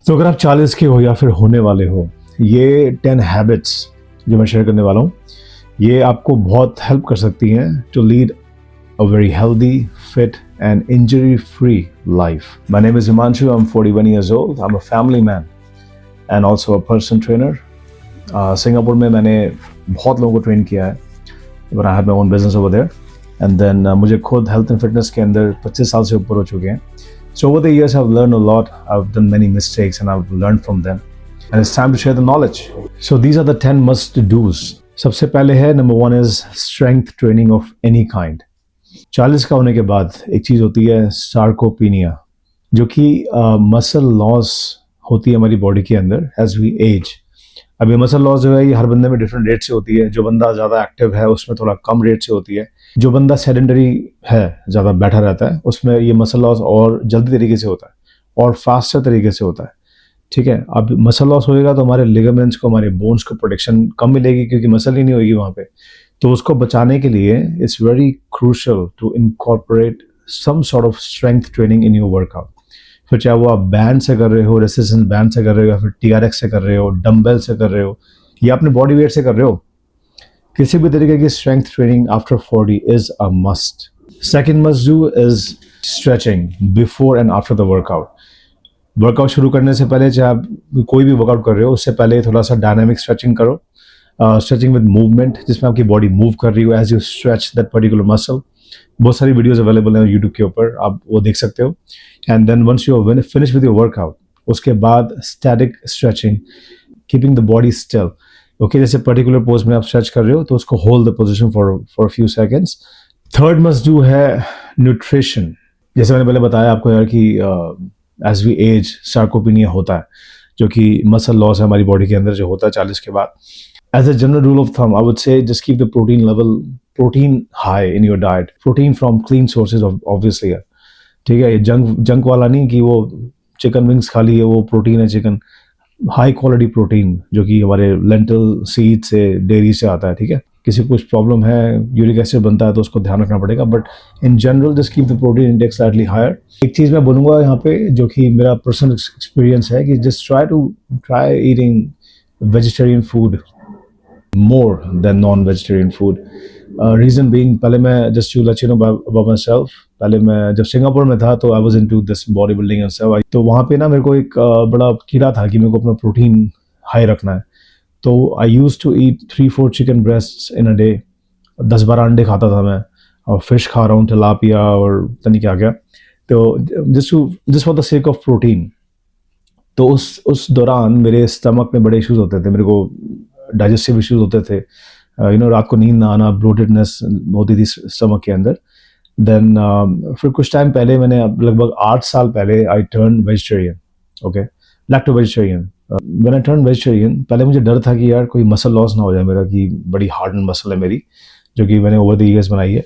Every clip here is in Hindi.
तो अगर आप 40 के हो या फिर होने वाले हो, ये 10 हैबिट्स जो मैं शेयर करने वाला हूँ, ये आपको बहुत हेल्प कर सकती हैं to lead a very healthy, fit, and injury-free life. My name is Himanshu. I'm 41 years old. I'm a family man and also a person trainer. Singapore में मैंने बहुत लोगों को ट्रेन किया है. But I had my own business over there. And then मुझे खुद health and fitness के अंदर 25 साल से ऊपर हो चुके हैं. So over the years, I've learned a lot. I've done many mistakes and I've learned from them. And it's time to share the knowledge. So these are the 10 must-dos. सबसे पहले है number 1 is strength training of any kind. 40 का होने के बाद एक चीज़ होती है सार्कोपीनिया, जो कि मसल लॉस होती है हमारी बॉडी के अंदर एज वी एज. अब ये मसल लॉस जो है ये हर बंदे में डिफरेंट रेट से होती है. जो बंदा ज़्यादा एक्टिव है उसमें थोड़ा कम रेट से होती है. जो बंदा सेडेंटरी है, ज़्यादा बैठा रहता है, उसमें ये मसल लॉस और जल्दी तरीके से होता है और फास्टर तरीके से होता है. ठीक है. अब मसल लॉस होएगा तो हमारे लिगामेंट्स को, हमारे बोन्स को प्रोटेक्शन कम मिलेगी क्योंकि मसल ही नहीं होगी वहाँ पे. तो उसको बचाने के लिए it's very crucial to incorporate some sort of strength training in your workout. फिर चाहे वो आप बैंड से कर रहे हो, रेसिस्टेंस बैंड से कर रहे हो, या फिर TRX से कर रहे हो, डम्बेल से कर रहे हो, या अपने बॉडी वेट से कर रहे हो, किसी भी तरीके की strength training after 40 is a must. Second must do is stretching before and after the workout. Workout शुरू करने से पहले, चाहे आप कोई भी वर्कआउट कर रहे हो, उससे पहले थोड़ा सा डायनामिक स्ट्रेचिंग करो. स्ट्रेचिंग विद मूवमेंट, जिसमें आपकी बॉडी मूव कर रही हो as you stretch that particular muscle. बहुत सारी वीडियोस अवेलेबल हैं यूट्यूब के ऊपर, आप वो देख सकते हो. And then once you finish with your workout, उसके बाद static stretching, keeping the body still. Okay, जैसे पर्टिकुलर पोज में आप स्ट्रेच कर रहे हो तो उसको hold the position for few seconds. Third must do है न्यूट्रिशन. जैसे मैंने पहले बताया आपको यार कि एज वी एज सार्कोपीनिया होता है, जो कि मसल लॉस है हमारी बॉडी के अंदर जो होता है 40 के बाद. As a general rule of thumb, I would say just keep the protein high in your diet. Protein from clean sources, obviously है. ठीक है. ये जंक वाला नहीं कि वो चिकन विंग्स खा लिए वो प्रोटीन है चिकन. हाई क्वालिटी प्रोटीन जो कि हमारे लेंटल सीड से, डेयरी से आता है. ठीक है. किसी को कुछ प्रॉब्लम है, यूरिक एसिड बनता है, तो उसको ध्यान रखना पड़ेगा. But in general just keep the protein intake slightly higher. एक चीज़ मैं बोलूँगा यहाँ पे जो कि मेरा पर्सनल एक्सपीरियंस है कि just try eating vegetarian food more than non-vegetarian food. Reason being, पहले मैं just to let you know about myself, पहले मैं जब सिंगापुर में था तो I was into this bodybuilding and stuff. तो वहाँ पे ना मेरे को एक बड़ा कीड़ा था कि मेरे को अपना प्रोटीन हाई रखना है. तो I used to eat 3-4 chicken breasts in a day. 10-12 अंडे खाता था मैं, और फिश खा रहा हूँ, तिलापिया और पता नहीं क्या क्या. तो just for the sake of protein. तो उस दौरान मेरे स्टमक में बड़े इश्यूज होते थे, मेरे को डाइजेस्टिव इश्यूज होते थे. रात को नींद ना आना, ब्लोटेडनेस होती थी स्टमक के अंदर. देन फिर कुछ टाइम पहले मैंने, लगभग 8 साल पहले, I turn vegetarian. Okay, lacto vegetarian. When I turn vegetarian, पहले मुझे डर था कि यार कोई मसल लॉस ना हो जाए मेरा, कि बड़ी हार्डन मसल है मेरी जो कि मैंने ओवर द ईयर्स बनाई है.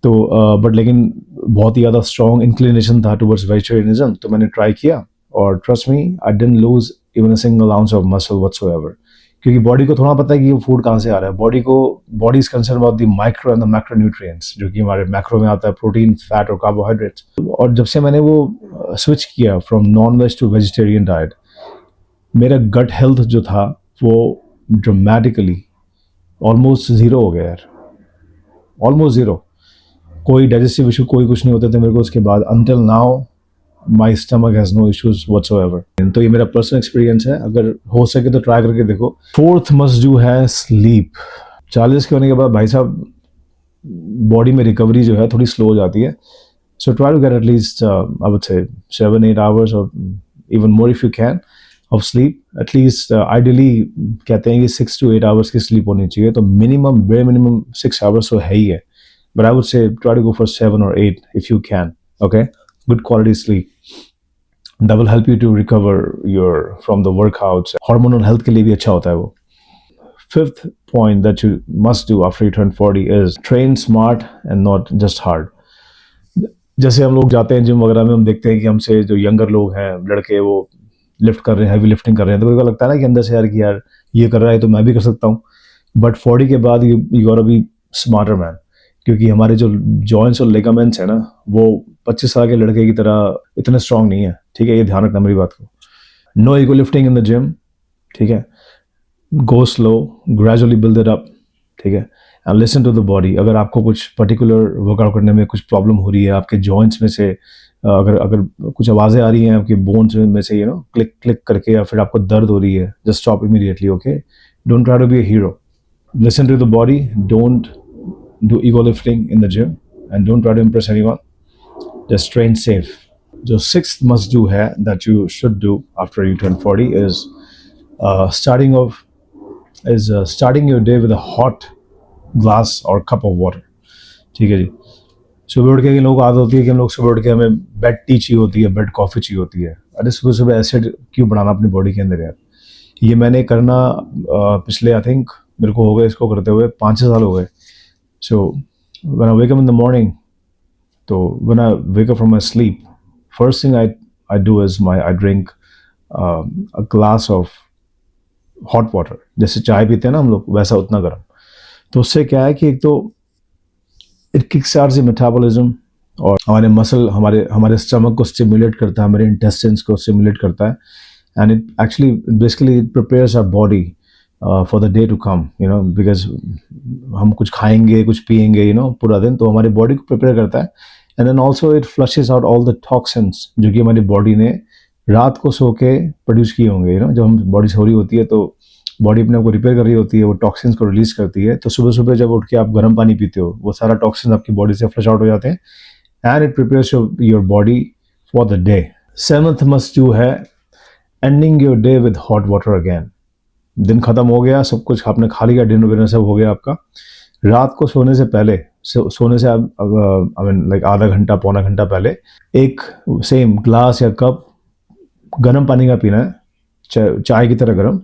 तो बट लेकिन बहुत ही ज़्यादा स्ट्रॉन्ग इंक्लिनेशन था टुवर्ड्स वेजिटेरियनिज्म, तो मैंने ट्राई किया और trust me, I didn't loose even a single ounce of muscle whatsoever. क्योंकि बॉडी को थोड़ा पता है कि वो फूड कहाँ से आ रहा है. Body is concern about the micro and the macro nutrients, जो कि हमारे मैक्रो में आता है प्रोटीन, फैट और कार्बोहाइड्रेट्स. और जब से मैंने वो स्विच किया from non veg to vegetarian diet, मेरा गट हेल्थ जो था वो ड्रामेटिकली ऑलमोस्ट ज़ीरो हो गया यार. Almost zero. कोई डाइजेस्टिव इशू, कोई कुछ नहीं होते थे मेरे को उसके बाद. Until now my stomach has no issues whatsoever. तो ये मेरा पर्सनल एक्सपीरियंस है, अगर हो सके तो ट्राई करके देखो. फोर्थ मस्ट डू है स्लीप. 40 के होने के बाद भाई साहब बॉडी में रिकवरी जो है थोड़ी स्लो हो जाती है. So try to get at least I would say 7-8 hours और even more if you can of sleep. At least ideally कहते हैं कि 6 to 8 आवर्स की स्लीप होनी चाहिए. तो मिनिमम, बेयर मिनिमम 6 आवर्स तो है ही है. But I would say try to go for 7 or 8 if you can. Okay, good quality sleep. That will help you to recover from the workouts. Hormonal health के लिए भी अच्छा होता है वो. Fifth point that you must do after you turn 40 is train smart and not just hard. जैसे हम लोग जाते हैं जिम वगैरह में, हम देखते हैं कि हमसे जो यंगर लोग हैं, लड़के, वो लिफ्ट कर रहे हैं, हैवी लिफ्टिंग कर रहे हैं, तो मेरे को लगता है ना कि अंदर से यार कि यार ये कर रहा है तो मैं भी कर सकता हूँ. बट 40 के बाद you gotta be smarter man. क्योंकि हमारे जो जॉइंट्स और लिगामेंट्स हैं ना, वो 25 साल के लड़के की तरह इतने स्ट्रांग नहीं है. ठीक है, ये ध्यान रखना मेरी बात को. No ego lifting in the gym, ठीक है, go slow, gradually build it up, ठीक है, and listen to the body. अगर आपको कुछ पर्टिकुलर वर्कआउट करने में कुछ प्रॉब्लम हो रही है, आपके जॉइंट्स में से अगर अगर कुछ आवाज़ें आ रही हैं आपके बोन्स में से, क्लिक क्लिक करके, या फिर आपको दर्द हो रही है, just stop immediately, okay. Don't try to be a hero, listen to the body, don't do ego lifting in the gym, and don't try to impress anyone, just train safe. जो sixth must do है that you should do after you turn 40 is starting your day with a hot glass or cup of water, ठीक है जी। सुबह उठ के लोगों को आदत होती है कि हम लोग सुबह उठ के हमें बेड टी चाहिए होती है, बेड कॉफ़ी चाहिए होती है। अरे सुबह सुबह एसिड क्यों बढ़ाना अपनी बॉडी के अंदर यार। ये मैंने करना पिछले आई थिंक मेरे को हो गए इसको करते हुए 5-6 साल हो गए। So when I wake up in the morning, so when I wake up from my sleep, first thing I do is I drink a glass of hot water. जैसे चाय पीते हैं ना हम लोग, वैसा उतना गर्म। तो उससे क्या है कि एक तो it kickstarts the metabolism, और हमारे मसल हमारे हमारे स्टमक को स्टिमुलेट करता है, हमारे इंटेस्टिन्स को स्टिमुलेट करता है, and it actually basically prepares our body for the day to come, because हम कुछ खाएंगे कुछ पिएंगे पूरा दिन, तो हमारी बॉडी को प्रिपेयर करता है। And then also it flushes out all the toxins जो कि हमारी बॉडी ने रात को सो के प्रोड्यूस किए होंगे। जब हम बॉडी सो रही होती है तो बॉडी अपने आप को रिपेयर कर रही होती है, वो टॉक्सिन्स को रिलीज करती है। तो सुबह सुबह जब उठ के आप गर्म पानी पीते हो, वो सारा टॉक्सिन आपकी बॉडी से फ्लश आउट हो जाते हैं, and it prepares your body for the day. Seventh must do है ending your day with hot water again. दिन खत्म हो गया, सब कुछ आपने खा लिया, डिनर विनर सब हो गया आपका। रात को सोने से पहले, सोने से आई मीन लाइक आधा घंटा पौना घंटा पहले एक सेम ग्लास या कप गर्म पानी का पीना है, चाय की तरह गर्म।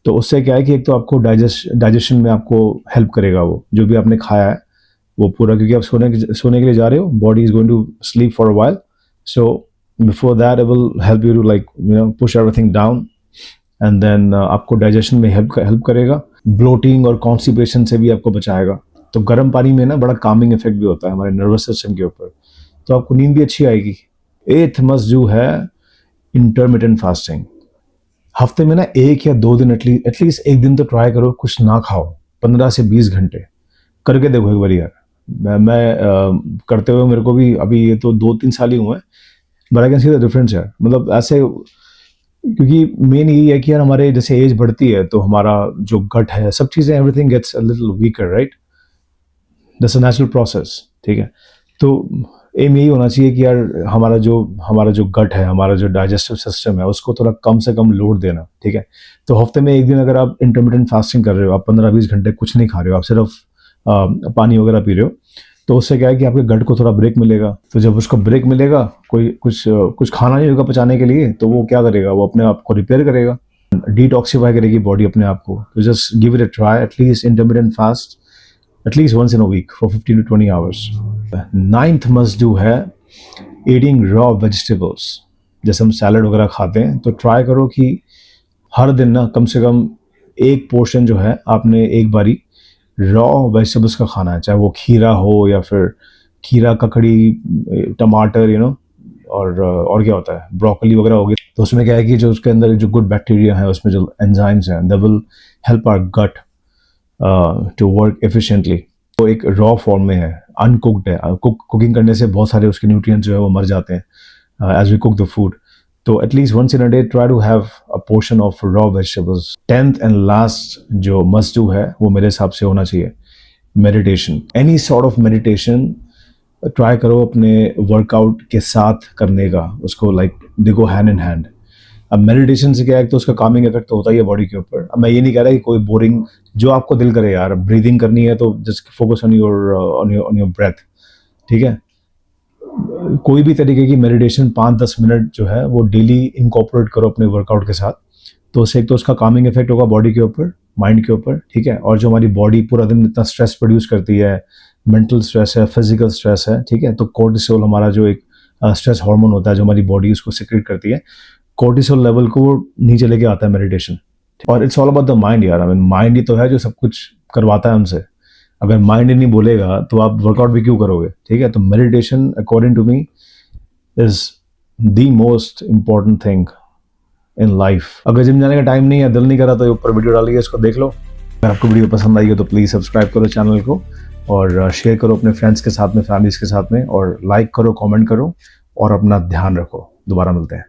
तो उससे क्या है कि एक तो आपको डाइजेशन में आपको हेल्प करेगा, वो जो भी आपने खाया है वो पूरा, क्योंकि आप सोने के लिए जा रहे हो, body is going to sleep for a while, so before that it will help you to like push everything down, and then आपको डाइजेशन में हेल्प करेगा, ब्लोटिंग और कॉन्स्टिपेशन से भी आपको बचाएगा। तो गर्म पानी में ना बड़ा कामिंग इफेक्ट भी होता है हमारे नर्वस सिस्टम के ऊपर, तो आपको नींद भी अच्छी आएगी। एथ मस्ट डू है इंटरमिटेंट फास्टिंग। हफ्ते में ना 1 या 2 दिन एटलीस्ट एक दिन तो ट्राई करो कुछ ना खाओ, 15 से 20 घंटे करके देखो एक बार यार। मैं करते हुए मेरे को भी अभी ये तो 2-3 साल ही हुए हैं, but I can see the difference यार। मतलब ऐसे, क्योंकि मेन यही है कि यार हमारे जैसे एज बढ़ती है तो हमारा जो गट है, सब चीज़ें, everything gets a little weaker, right, that's a natural process, ठीक है। तो एम यही होना चाहिए कि यार हमारा जो गट है, हमारा जो डाइजेस्टिव सिस्टम है, उसको थोड़ा कम से कम लोड देना, ठीक है। तो हफ्ते में एक दिन अगर आप इंटरमिटेंट फास्टिंग कर रहे हो, आप 15-20 घंटे कुछ नहीं खा रहे हो, आप सिर्फ पानी वगैरह पी रहे हो, तो उससे क्या है कि आपके गट को थोड़ा ब्रेक मिलेगा। तो जब उसको ब्रेक मिलेगा, कोई कुछ खाना नहीं होगा पचाने के लिए, तो वो क्या करेगा, वो अपने आप को रिपेयर करेगा, डिटॉक्सीफाई करेगी बॉडी अपने आप को। तो just give it a try, at least intermittent fast at least once in a week for 15 to 20 hours. Ninth must do है eating raw vegetables. जैसे हम सैलड वगैरह खाते हैं, तो ट्राई करो कि हर दिन ना कम से कम एक पोर्शन जो है आपने एक बारी रॉ वेजिटेबल्स का खाना है, चाहे वो खीरा हो या फिर खीरा, ककड़ी, टमाटर, और क्या होता है, ब्रोकली वगैरह हो गई। तो उसमें क्या है कि जो उसके अंदर जो गुड बैक्टीरिया है, उसमें जो एंजाइम्स हैं, they will help our gut to work efficiently. वो एक रॉ फॉर्म में है, अनकुक्ड है। कुकिंग करने से बहुत सारे उसके न्यूट्रिएंट्स जो है वो मर जाते हैं as we cook the food. तो at least once in a day try to have a portion of raw vegetables. 10th and last जो मस्ट डू है वो मेरे हिसाब से होना चाहिए meditation. Any sort of meditation try करो अपने वर्कआउट के साथ करने का, उसको like they go hand in hand. अब मेडिटेशन से क्या है, तो उसका कामिंग इफेक्ट तो होता ही है बॉडी के ऊपर। अब मैं ये नहीं कह रहा कि कोई बोरिंग, जो आपको दिल करे यार, ब्रीदिंग करनी है तो just focus on your breath, ठीक है। कोई भी तरीके की मेडिटेशन 5-10 मिनट जो है वो डेली इनकॉर्पोरेट करो अपने वर्कआउट के साथ, तो उससे एक तो उसका कामिंग इफेक्ट होगा बॉडी के ऊपर, माइंड के ऊपर, ठीक है। और जो हमारी बॉडी पूरा दिन इतना स्ट्रेस प्रोड्यूस करती है, मेंटल स्ट्रेस है, फिजिकल स्ट्रेस है, ठीक है, तो कोर्टिसोल हमारा जो एक स्ट्रेस हार्मोन होता है जो हमारी बॉडी उसको सिक्रेट करती है, कोर्टिसोल लेवल को नीचे लेके आता है मेडिटेशन। और it's all about the mind यार। आई मीन माइंड ही तो है जो सब कुछ करवाता है हमसे। अगर माइंड ही नहीं बोलेगा तो आप वर्कआउट भी क्यों करोगे, ठीक है। तो meditation according to me is the most important thing in life. अगर जिम जाने का टाइम नहीं है, दिल नहीं करा, तो ऊपर वीडियो डालिए, इसको देख लो। अगर आपको वीडियो पसंद आई हो तो प्लीज़ सब्सक्राइब करो चैनल को, और शेयर करो अपने फ्रेंड्स के साथ में, फैमिलीज के साथ में, और लाइक करो, कमेंट करो, और अपना ध्यान रखो। दोबारा मिलते हैं।